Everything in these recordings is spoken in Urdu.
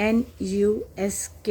NUSK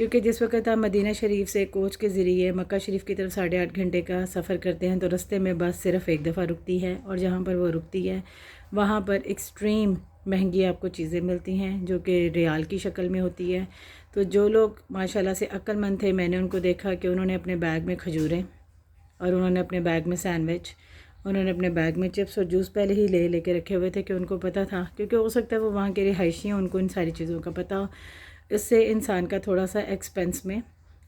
کیونکہ جس وقت آپ مدینہ شریف سے کوچ کے ذریعے مکہ شریف کی طرف 8.5 گھنٹے کا سفر کرتے ہیں تو رستے میں بس صرف ایک دفعہ رکتی ہے، اور جہاں پر وہ رکتی ہے وہاں پر ایکسٹریم مہنگی آپ کو چیزیں ملتی ہیں جو کہ ریال کی شکل میں ہوتی ہے۔ تو جو لوگ ماشاءاللہ سے عقل مند تھے، میں نے ان کو دیکھا کہ انہوں نے اپنے بیگ میں کھجوریں، اور انہوں نے اپنے بیگ میں سینڈوچ، انہوں نے اپنے بیگ میں چپس اور جوس پہلے ہی لے کے رکھے ہوئے تھے کہ ان کو پتہ تھا، کیونکہ ہو سکتا ہے وہ وہاں کے رہائشی ہیں، ان کو ان ساری چیزوں کا پتہ ہو۔ اس سے انسان کا تھوڑا سا ایکسپینس میں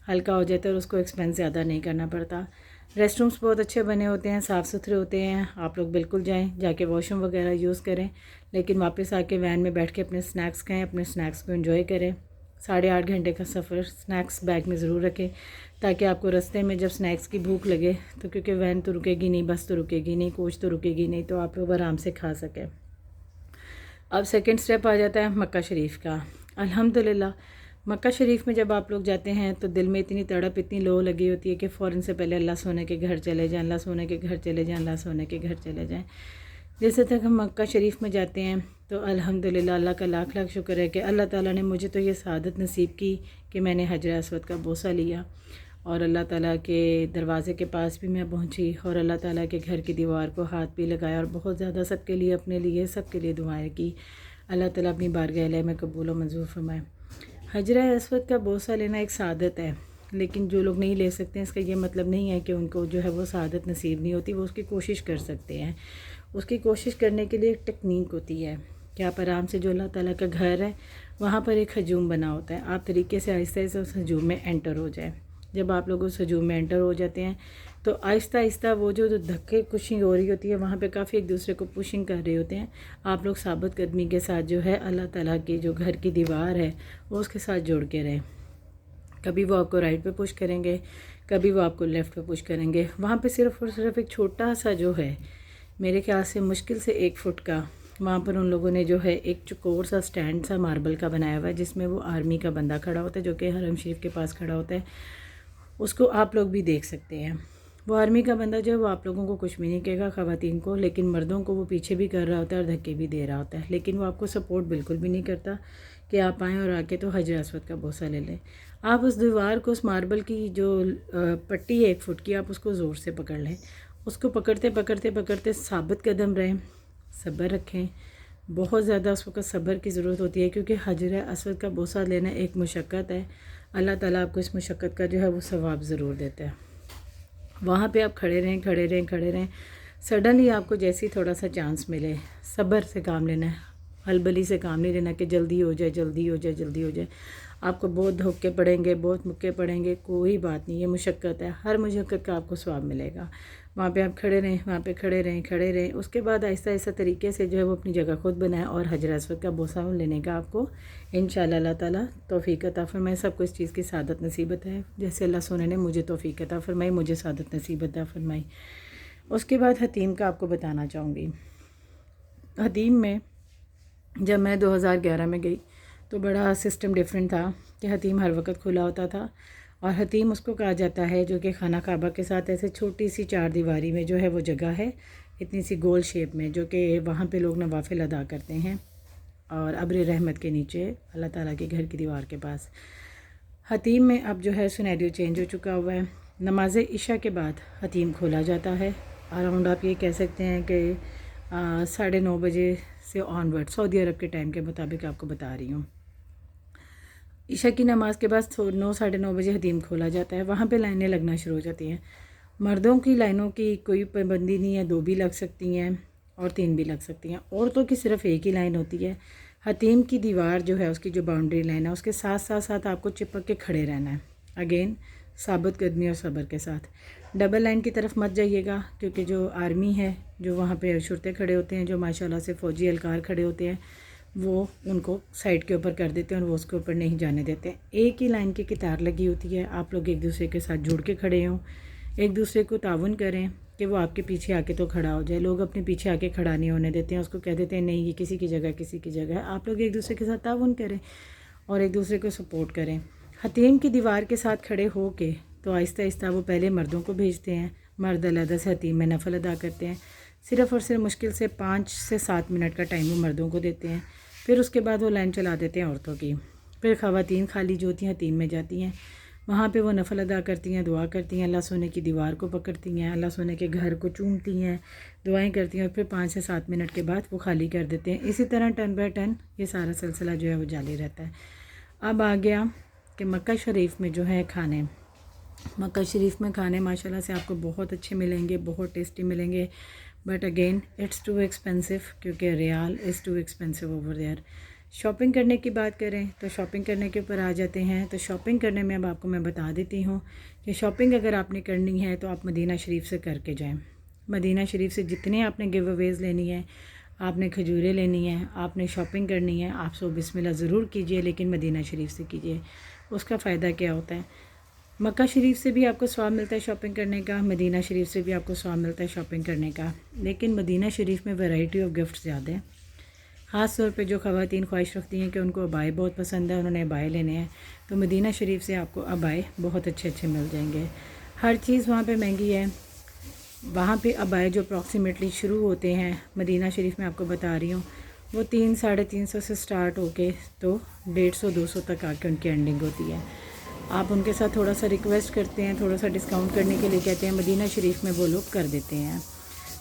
ہلکا ہو جاتا ہے اور اس کو ایکسپینس زیادہ نہیں کرنا پڑتا۔ ریسٹ رومس بہت اچھے بنے ہوتے ہیں، صاف ستھرے ہوتے ہیں، آپ لوگ بالکل جائیں، جا کے واش روم وغیرہ یوز کریں، لیکن واپس آ کے وین میں بیٹھ کے اپنے سنیکس کھائیں، اپنے سنیکس کو انجوائے کریں۔ 8.5 گھنٹے کا سفر، سنیکس بیگ میں ضرور رکھیں تاکہ آپ کو رستے میں جب سنیکس کی بھوک لگے تو، کیونکہ وین تو رکے گی نہیں، بس تو رکے گی نہیں، کوچ تو رکے گی نہیں، تو آپ لوگ آرام سے کھا سکیں۔ اب سیکنڈ سٹیپ آ جاتا ہے مکہ شریف کا۔ الحمدللہ مکہ شریف میں جب آپ لوگ جاتے ہیں تو دل میں اتنی تڑپ، اتنی لو لگی ہوتی ہے کہ فوراً سے پہلے اللہ سونے کے گھر چلے جائیں، اللہ سونے کے گھر چلے جائیں، اللہ سونے کے گھر چلے جائیں۔ جیسے تک ہم مکہ شریف میں جاتے ہیں تو الحمدللہ اللہ کا لاکھ لاکھ شکر ہے کہ اللہ تعالیٰ نے مجھے تو یہ سعادت نصیب کی کہ میں نے حجر اسود کا بوسہ لیا، اور اللہ تعالیٰ کے دروازے کے پاس بھی میں پہنچی، اور اللہ تعالیٰ کے گھر کی دیوار کو ہاتھ بھی لگایا، اور بہت زیادہ سب کے لیے، اپنے لیے، سب کے لیے دعائیں کی۔ اللہ تعالیٰ اپنی بارگاہ الہی میں قبول و منظور فرمائے۔ حجر اسود کا بوسہ لینا ایک سعادت ہے، لیکن جو لوگ نہیں لے سکتے ہیں اس کا یہ مطلب نہیں ہے کہ ان کو جو ہے وہ سعادت نصیب نہیں ہوتی، وہ اس کی کوشش کر سکتے ہیں۔ اس کی کوشش کرنے کے لیے ایک ٹیکنیک ہوتی ہے کہ آپ آرام سے، جو اللہ تعالیٰ کا گھر ہے وہاں پر ایک ہجوم بنا ہوتا ہے، آپ طریقے سے آہستہ آہستہ اس ہجوم میں انٹر ہو جائیں۔ جب آپ لوگ اس ہجوم میں انٹر ہو جاتے ہیں تو آہستہ آہستہ وہ جو دھکے کشی ہو رہی ہوتی ہے وہاں پہ کافی ایک دوسرے کو پوشنگ کر رہے ہوتے ہیں، آپ لوگ ثابت قدمی کے ساتھ جو ہے اللہ تعالیٰ کی جو گھر کی دیوار ہے وہ اس کے ساتھ جوڑ کے رہیں۔ کبھی وہ آپ کو رائٹ پہ پش کریں گے، کبھی وہ آپ کو لیفٹ پہ پش کریں گے۔ وہاں پہ صرف اور صرف ایک چھوٹا سا جو ہے، میرے خیال سے مشکل سے 1 فٹ کا، وہاں پر ان لوگوں نے جو ہے ایک چکور سا سٹینڈ سا ماربل کا بنایا ہوا ہے جس میں وہ آرمی کا بندہ کھڑا ہوتا ہے جو کہ حرم شریف کے پاس کھڑا ہوتا ہے، اس کو آپ لوگ بھی دیکھ سکتے ہیں۔ وہ آرمی کا بندہ جو ہے وہ آپ لوگوں کو کچھ بھی نہیں کہے گا، خواتین کو، لیکن مردوں کو وہ پیچھے بھی کر رہا ہوتا ہے اور دھکے بھی دے رہا ہوتا ہے، لیکن وہ آپ کو سپورٹ بالکل بھی نہیں کرتا کہ آپ آئیں اور آ کے تو حجر اسود کا بوسہ لے لیں۔ آپ اس دیوار کو، اس ماربل کی جو پٹی ہے 1 فٹ کی، آپ اس کو زور سے پکڑ لیں، اس کو پکڑتے پکڑتے پکڑتے ثابت قدم رہیں، صبر رکھیں۔ بہت زیادہ اس وقت صبر کی ضرورت ہوتی ہے کیونکہ حجر اسود کا بوسہ لینا ایک مشقت ہے۔ اللہ تعالیٰ آپ کو اس مشقت کا جو ہے وہ ثواب ضرور دیتا ہے۔ وہاں پہ آپ کھڑے رہیں، کھڑے رہیں، کھڑے رہیں، سڈنلی آپ کو جیسے ہی تھوڑا سا چانس ملے، صبر سے کام لینا ہے، ہلبلی سے کام نہیں لینا کہ جلدی ہو جائے، جلدی ہو جائے، جلدی ہو جائے۔ آپ کو بہت دھوکے پڑیں گے، بہت مکے پڑیں گے، کوئی بات نہیں، یہ مشقت ہے، ہر مشقت کا آپ کو ثواب ملے گا۔ وہاں پہ آپ کھڑے رہیں، وہاں پہ کھڑے رہیں، کھڑے رہیں، اس کے بعد آہستہ آہستہ طریقے سے جو ہے وہ اپنی جگہ خود بنائیں، اور حجر اسود کا بوسہ لینے کا آپ کو انشاءاللہ اللہ تعالیٰ توفیق عطا فرمائے۔ سب کو اس چیز کی سعادت نصیب ہے، جیسے اللہ سونے نے مجھے توفیق عطا فرمائی، مجھے سعادت نصیب عطا فرمائی۔ اس کے بعد حتیم کا آپ کو بتانا چاہوں گی۔ حتیم میں جب میں 2011 میں گئی تو بڑا سسٹم ڈیفرنٹ تھا کہ حتیم ہر وقت کھلا ہوتا تھا، اور حتیم اس کو کہا جاتا ہے جو کہ خانہ کعبہ کے ساتھ ایسے چھوٹی سی 4 دیواری میں جو ہے وہ جگہ ہے، اتنی سی گول شیپ میں، جو کہ وہاں پہ لوگ نوافل ادا کرتے ہیں، اور ابر رحمت کے نیچے اللہ تعالیٰ کے گھر کی دیوار کے پاس۔ حتیم میں اب جو ہے سینیریو چینج ہو چکا ہوا ہے، نماز عشاء کے بعد حتیم کھولا جاتا ہے، اراؤنڈ آپ یہ کہہ سکتے ہیں کہ 9:30 بجے سے آن ورڈ، سعودی عرب کے ٹائم کے مطابق آپ کو بتا رہی ہوں۔ عشاء کی نماز کے بعد 9 ساڑھے 9 بجے حتیم کھولا جاتا ہے، وہاں پہ لائنیں لگنا شروع ہو جاتی ہیں۔ مردوں کی لائنوں کی کوئی پابندی نہیں ہے، 2 بھی لگ سکتی ہیں اور 3 بھی لگ سکتی ہیں، عورتوں کی صرف ایک ہی لائن ہوتی ہے۔ حتیم کی دیوار جو ہے، اس کی جو باؤنڈری لائن ہے، اس کے ساتھ ساتھ ساتھ آپ کو چپک کے کھڑے رہنا ہے، اگین ثابت قدمی اور صبر کے ساتھ۔ ڈبل لائن کی طرف مت جائیے گا، کیونکہ جو آرمی ہے، جو وہاں پہ شرطے کھڑے ہوتے ہیں، جو ماشاءاللہ سے فوجی اہلکار کھڑے ہوتے ہیں، وہ ان کو سائڈ کے اوپر کر دیتے ہیں اور وہ اس کے اوپر نہیں جانے دیتے۔ ایک ہی لائن کی قطار لگی ہوتی ہے، آپ لوگ ایک دوسرے کے ساتھ جڑ کے کھڑے ہوں، ایک دوسرے کو تعاون کریں کہ وہ آپ کے پیچھے آ کے تو کھڑا ہو جائے۔ لوگ اپنے پیچھے آ کے کھڑا نہیں ہونے دیتے ہیں، اس کو کہہ دیتے ہیں نہیں یہ کسی کی جگہ، کسی کی جگہ ہے۔ آپ لوگ ایک دوسرے کے ساتھ تعاون کریں اور ایک دوسرے کو سپورٹ کریں۔ حتیم کی دیوار کے ساتھ کھڑے ہو کے تو آہستہ آہستہ وہ پہلے مردوں کو بھیجتے ہیں، مرد علیحدہ سے حتیم میں نفل ادا کرتے ہیں، صرف اور صرف مشکل سے 5 سے 7 منٹ کا ٹائم وہ مردوں کو دیتے ہیں، پھر اس کے بعد وہ لائن چلا دیتے ہیں عورتوں کی۔ پھر خواتین خالی جو ہوتی ہیں حتیم میں جاتی ہیں، وہاں پہ وہ نفل ادا کرتی ہیں، دعا کرتی ہیں، اللہ سونے کی دیوار کو پکڑتی ہیں، اللہ سونے کے گھر کو چومتی ہیں، دعائیں کرتی ہیں، اور پھر 5 سے 7 منٹ کے بعد وہ خالی کر دیتے ہیں۔ اسی طرح 10 بائی 10 یہ سارا سلسلہ جو ہے وہ جاری رہتا ہے۔ اب آ گیا کہ مکہ شریف میں جو ہے کھانے، مکہ شریف میں کھانے ماشاءاللہ سے آپ کو بہت اچھے ملیں گے، بہت ٹیسٹی ملیں گے، but again it's too expensive, کیونکہ riyal is too expensive over there. Shopping کرنے کی بات کریں تو شاپنگ کرنے کے اوپر آ جاتے ہیں، تو شاپنگ کرنے میں اب آپ کو میں بتا دیتی ہوں کہ شاپنگ اگر آپ نے کرنی ہے تو آپ مدینہ شریف سے کر کے جائیں۔ مدینہ شریف سے جتنے آپ نے گیو اویز لینی ہے، آپ نے کھجوریں لینی ہیں، آپ نے شاپنگ کرنی ہے، آپ سو بسم اللہ ضرور کیجئے، لیکن مدینہ شریف سے کیجئے۔ اس کا فائدہ کیا ہوتا ہے؟ مکہ شریف سے بھی آپ کو ثواب ملتا ہے شاپنگ کرنے کا، مدینہ شریف سے بھی آپ کو ثواب ملتا ہے شاپنگ کرنے کا، لیکن مدینہ شریف میں ویرائٹی آف گفٹ زیادہ ہیں۔ خاص طور پہ جو خواتین خواہش رکھتی ہیں کہ ان کو عبائے بہت پسند ہے، انہوں نے عبائے لینے ہیں، تو مدینہ شریف سے آپ کو عبائے بہت اچھے اچھے مل جائیں گے۔ ہر چیز وہاں پہ مہنگی ہے، وہاں پہ عبائے جو اپروکسیمیٹلی شروع ہوتے ہیں، مدینہ شریف میں آپ کو بتا رہی ہوں، وہ 300-350 سے سٹارٹ ہو کے تو 150-200 تک آ کے ان کی اینڈنگ ہوتی ہے۔ آپ ان کے ساتھ تھوڑا سا ریکویسٹ کرتے ہیں، تھوڑا سا ڈسکاؤنٹ کرنے کے لیے کہتے ہیں، مدینہ شریف میں وہ لوگ کر دیتے ہیں۔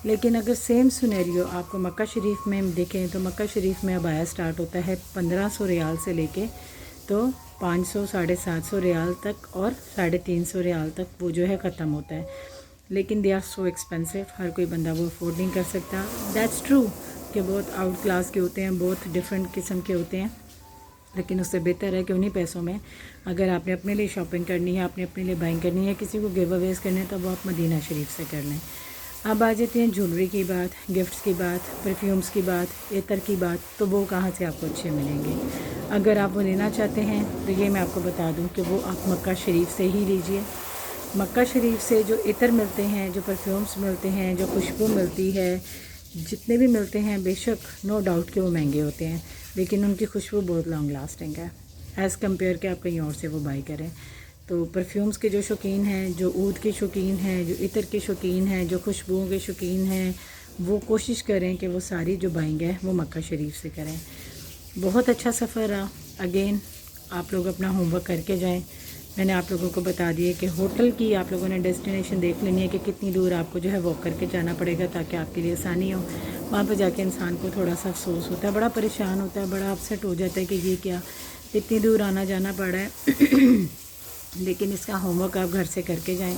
لیکن اگر سیم سنیریو آپ کو مکہ شریف میں دیکھیں تو مکہ شریف میں عبایا سٹارٹ ہوتا ہے 1500 ریال سے لے کے تو 500-750 ریال تک، اور 350 ریال تک وہ جو ہے ختم ہوتا ہے، لیکن دے آر سو ایکسپینسو، ہر کوئی بندہ وہ افورڈ نہیں کر سکتا۔ دیٹس ٹرو کہ بہت آؤٹ کلاس کے ہوتے ہیں، بہت ڈفرینٹ قسم کے ہوتے ہیں، لیکن اس سے بہتر ہے کہ انہی پیسوں میں اگر آپ نے اپنے لیے شاپنگ کرنی ہے، آپ نے اپنے لیے بائنگ کرنی ہے، کسی کو گیو اویز کرنے ہے، تو وہ آپ مدینہ شریف سے کر لیں۔ اب آ جاتے ہیں جولری کی بات، گفٹس کی بات، پرفیومز کی بات، عطر کی بات، تو وہ کہاں سے آپ کو اچھے ملیں گے؟ اگر آپ وہ لینا چاہتے ہیں تو یہ میں آپ کو بتا دوں کہ وہ آپ مکہ شریف سے ہی لیجئے۔ مکہ شریف سے جو عطر ملتے ہیں، جو پرفیومز ملتے ہیں، جو خوشبو ملتی ہے، جتنے بھی ملتے ہیں، بے شک نو ڈاؤٹ کہ وہ مہنگے ہوتے ہیں، لیکن ان کی خوشبو بہت لانگ لاسٹنگ ہے ایز کمپیئر کہ آپ کہیں اور سے وہ بائی کریں۔ تو پرفیومز کے جو شوقین ہیں، جو عود کے شوقین ہیں، جو عطر کے شوقین ہیں، جو خوشبوؤں کے شوقین ہیں، وہ کوشش کریں کہ وہ ساری جو بائنگ ہے وہ مکہ شریف سے کریں۔ بہت اچھا سفر رہا، اگین آپ لوگ اپنا ہوم ورک کر کے جائیں۔ میں نے آپ لوگوں کو بتا دیا کہ ہوٹل کی آپ لوگوں نے ڈیسٹینیشن دیکھ لینی ہے کہ کتنی دور آپ کو جو ہے واک کر کے جانا پڑے گا تاکہ آپ کے لیے آسانی ہو۔ وہاں پہ جا کے انسان کو تھوڑا سا افسوس ہوتا ہے، بڑا پریشان ہوتا ہے، بڑا اپسیٹ ہو جاتا ہے کہ یہ کیا اتنی دور آنا جانا پڑا ہے، لیکن اس کا ہوم ورک آپ گھر سے کر کے جائیں۔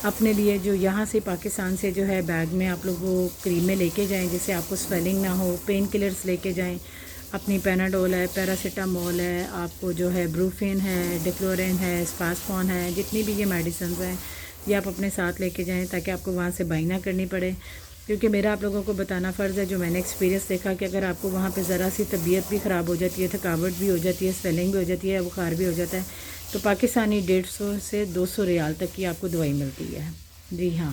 اپنے لیے جو یہاں سے پاکستان سے جو ہے بیگ میں آپ لوگ وہ کریمیں لے کے جائیں جس سے آپ کو سویلنگ نہ ہو، پین کلرز لے کے جائیں، اپنی پیناڈول ہے، پیراسیٹامول ہے، آپ کو جو ہے بروفین ہے، ڈیکلورین ہے، اسپاسفون ہے، جتنی بھی یہ میڈیسنز ہیں یہ آپ اپنے ساتھ لے کے جائیں تاکہ آپ کو وہاں سے بائی نہ کرنی پڑے، کیونکہ میرا آپ لوگوں کو بتانا فرض ہے جو میں نے ایکسپیرینس دیکھا کہ اگر آپ کو وہاں پہ ذرا سی طبیعت بھی خراب ہو جاتی ہے، تھکاوٹ بھی ہو جاتی ہے، سویلنگ بھی ہو جاتی ہے، بخار بھی ہو جاتا ہے، تو پاکستانی 150 سے 200 ریال تک کی آپ کو دوائی ملتی ہے۔ جی ہاں،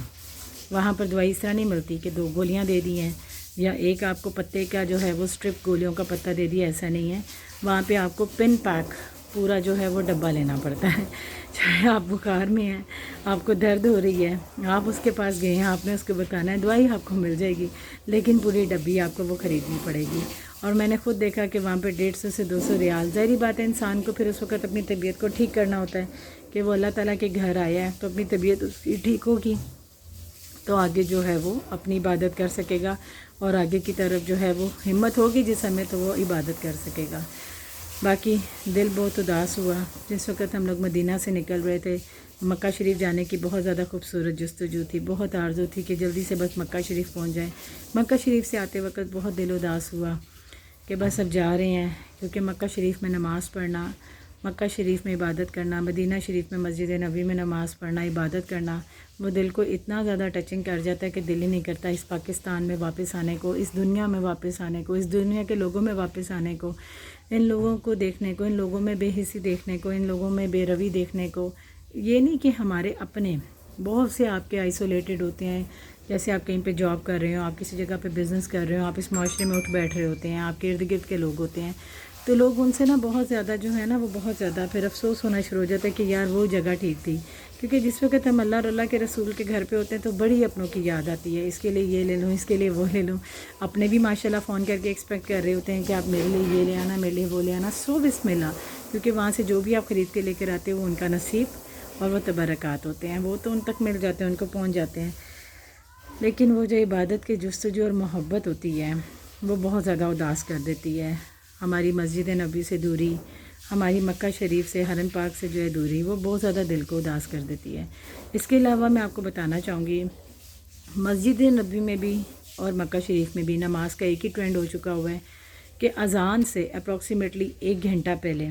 وہاں پر دوائی اس طرح نہیں ملتی کہ 2 گولیاں دے دی ہیں یا ایک آپ کو پتے کا جو ہے وہ سٹرپ گولیوں کا پتہ دے دیا، ایسا نہیں ہے۔ وہاں پہ آپ کو پن پیک پورا جو ہے وہ ڈبہ لینا پڑتا ہے، چاہے آپ بخار میں ہیں، آپ کو درد ہو رہی ہے، آپ اس کے پاس گئے ہیں، آپ نے اس کو بتانا ہے، دوائی آپ کو مل جائے گی، لیکن پوری ڈبی آپ کو وہ خریدنی پڑے گی۔ اور میں نے خود دیکھا کہ وہاں پہ 150 سے 200 ریال، ظاہری بات ہے انسان کو پھر اس وقت اپنی طبیعت کو ٹھیک کرنا ہوتا ہے کہ وہ اللہ تعالیٰ کے گھر آیا ہے تو اپنی طبیعت اس کی ٹھیک ہوگی تو آگے جو ہے وہ اپنی عبادت کر سکے گا، اور آگے کی طرف جو ہے وہ ہمت ہوگی جس سمے تو وہ عبادت کر سکے گا۔ باقی دل بہت اداس ہوا جس وقت ہم لوگ مدینہ سے نکل رہے تھے۔ مکہ شریف جانے کی بہت زیادہ خوبصورت جستجو تھی، بہت آرزو تھی کہ جلدی سے بس مکہ شریف پہنچ جائیں۔ مکہ شریف سے آتے وقت بہت دل اداس ہوا کہ بس اب جا رہے ہیں، کیونکہ مکہ شریف میں نماز پڑھنا، مکہ شریف میں عبادت کرنا، مدینہ شریف میں مسجد نبوی میں نماز پڑھنا، عبادت کرنا، وہ دل کو اتنا زیادہ ٹچنگ کر جاتا ہے کہ دل ہی نہیں کرتا اس پاکستان میں واپس آنے کو، اس دنیا میں واپس آنے کو، اس دنیا کے لوگوں میں واپس آنے کو، ان لوگوں کو دیکھنے کو، ان لوگوں میں بے حسی دیکھنے کو، ان لوگوں میں بے روی دیکھنے کو۔ یہ نہیں کہ ہمارے اپنے بہت سے آپ کے آئسولیٹڈ ہوتے ہیں، جیسے آپ کہیں پہ جاب کر رہے ہو، آپ کسی جگہ پہ بزنس کر رہے ہو، آپ اس معاشرے میں اٹھ بیٹھ رہے ہوتے ہیں، آپ کے ارد گرد کے لوگ ہوتے ہیں، تو لوگ ان سے نا بہت زیادہ جو ہے نا وہ بہت زیادہ پھر افسوس ہونا شروع ہو جاتا ہے کہ یار وہ جگہ ٹھیک تھی، کیونکہ جس وقت ہم اللہ اور اللہ کے رسول کے گھر پہ ہوتے ہیں تو بڑی اپنوں کی یاد آتی ہے، اس کے لیے یہ لے لوں، اس کے لیے وہ لے لوں، اپنے بھی ماشاءاللہ فون کر کے ایکسپیکٹ کر رہے ہوتے ہیں کہ آپ میرے لیے یہ لے آنا، میرے لیے وہ لے آنا، سو بسم اللہ، کیونکہ وہاں سے جو بھی آپ خرید کے لے کر آتے ہیں وہ ان کا نصیب اور وہ تبرکات ہوتے ہیں، وہ تو ان تک مل جاتے ہیں، ان کو پہنچ جاتے ہیں، لیکن وہ جو عبادت کے جستجو اور محبت ہوتی ہے وہ بہت زیادہ اداس کر دیتی ہے۔ ہماری مسجد نبی سے دوری، ہماری مکہ شریف سے، حرم پاک سے جو ہے دوری، وہ بہت زیادہ دل کو اداس کر دیتی ہے۔ اس کے علاوہ میں آپ کو بتانا چاہوں گی، مسجد نبی میں بھی اور مکہ شریف میں بھی نماز کا ایک ہی ٹرینڈ ہو چکا ہوا ہے کہ اذان سے اپروکسیمیٹلی 1 گھنٹہ پہلے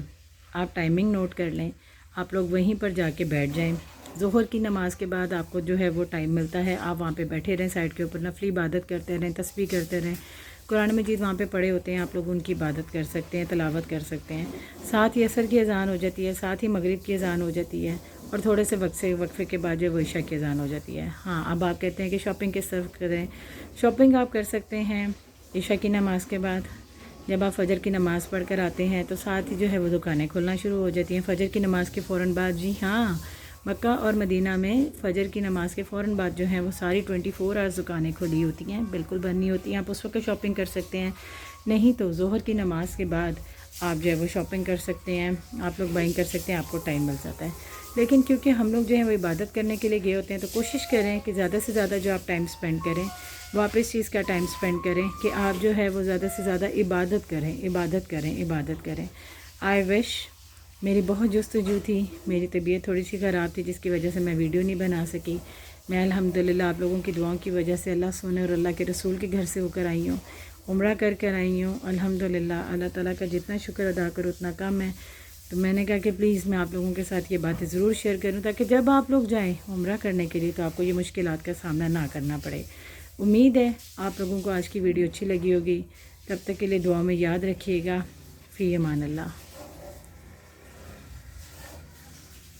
آپ ٹائمنگ نوٹ کر لیں، آپ لوگ وہیں پر جا کے بیٹھ جائیں۔ ظہر کی نماز کے بعد آپ کو جو ہے وہ ٹائم ملتا ہے، آپ وہاں پہ بیٹھے رہیں، سائڈ کے اوپر نفلی عبادت کرتے رہیں، تسبیح کرتے رہیں، قرآن مجید وہاں پہ پڑھے ہوتے ہیں، آپ لوگ ان کی عبادت کر سکتے ہیں، تلاوت کر سکتے ہیں۔ ساتھ ہی عصر کی اذان ہو جاتی ہے، ساتھ ہی مغرب کی اذان ہو جاتی ہے، اور تھوڑے سے وقفے کے بعد جو وہ عشاء کی اذان ہو جاتی ہے۔ ہاں، اب آپ کہتے ہیں کہ شاپنگ کس طرف کریں؟ شاپنگ آپ کر سکتے ہیں عشاء کی نماز کے بعد، جب آپ فجر کی نماز پڑھ کر آتے ہیں تو ساتھ ہی جو ہے وہ دکانیں کھلنا شروع ہو جاتی ہیں فجر کی نماز کے فوراً بعد۔ جی ہاں، مکہ اور مدینہ میں فجر کی نماز کے فوراً بعد جو ہے وہ ساری 24 آورز دکانیں کھلی ہوتی ہیں، بالکل بند نہیں ہوتی ہیں، آپ اس وقت شاپنگ کر سکتے ہیں۔ نہیں تو ظہر کی نماز کے بعد آپ جو ہے وہ شاپنگ کر سکتے ہیں، آپ لوگ بائنگ کر سکتے ہیں، آپ کو ٹائم مل جاتا ہے۔ لیکن کیونکہ ہم لوگ جو ہے وہ عبادت کرنے کے لیے گئے ہوتے ہیں تو کوشش کریں کہ زیادہ سے زیادہ جو آپ ٹائم سپینڈ کریں وہ آپ اس چیز کا ٹائم سپینڈ کریں کہ آپ جو ہے وہ زیادہ سے زیادہ عبادت کریں، عبادت کریں، عبادت کریں۔ آئی وش، میری بہت جستجو تھی، میری طبیعت تھوڑی سی خراب تھی جس کی وجہ سے میں ویڈیو نہیں بنا سکی۔ میں الحمدللہ آپ لوگوں کی دعاؤں کی وجہ سے اللہ سونے اور اللہ کے رسول کے گھر سے ہو کر آئی ہوں، عمرہ کر آئی ہوں الحمدللہ۔ اللہ تعالیٰ کا جتنا شکر ادا کرو اتنا کم ہے، تو میں نے کہا کہ پلیز میں آپ لوگوں کے ساتھ یہ باتیں ضرور شیئر کروں تاکہ جب آپ لوگ جائیں عمرہ کرنے کے لیے تو آپ کو یہ مشکلات کا سامنا نہ کرنا پڑے۔ امید ہے آپ لوگوں کو آج کی ویڈیو اچھی لگی ہوگی، تب تک کے لیے دعا میں یاد رکھیے گا۔ فی امان اللہ۔